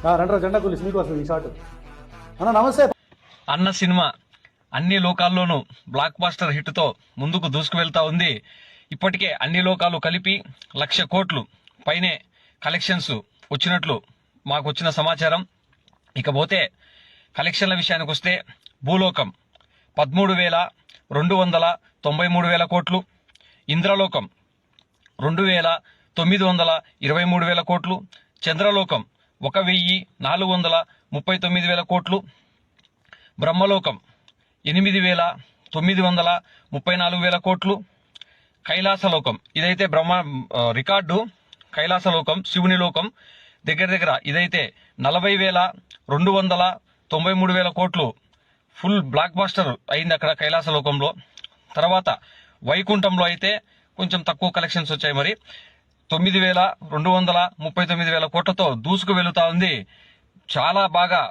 రండ్రా జెండా కూలీస్ మీకు వస్తుంది ఈ షాట్. అన్న నమస్తే. అన్న సినిమా అన్ని లోకాల్లోనూ బ్లాక్ బాస్టర్ హిట్ తో ముందుకు దూసుకు వెళ్తా ఉంది. ఇప్పటికే అన్ని లోకాలు కలిపి 1,00,000 కోట్లు పైనే కలెక్షన్స్ వచ్చినట్లు మాకు వచ్చిన సమాచారం. ఇకపోతే కలెక్షన్ల విషయానికి వస్తే భూలోకం 13,293,000 కోట్లు, ఇంద్రలోకం 2,923,000 కోట్లు, చంద్రలోకం 1,439,000 కోట్లు, బ్రహ్మలోకం 8,934,000 కోట్లు, కైలాసలోకం ఇదైతే రికార్డు. కైలాసలోకం శివుని లోకం దగ్గర ఇదైతే 40,293,000 కోట్లు ఫుల్ బ్లాక్ బాస్టర్ అయింది అక్కడ కైలాసలోకంలో. తర్వాత వైకుంఠంలో అయితే కొంచెం తక్కువ కలెక్షన్స్ వచ్చాయి. మరి 9,239,000 కోట్లతో దూసుకు వెళుతా ఉంది. చాలా బాగా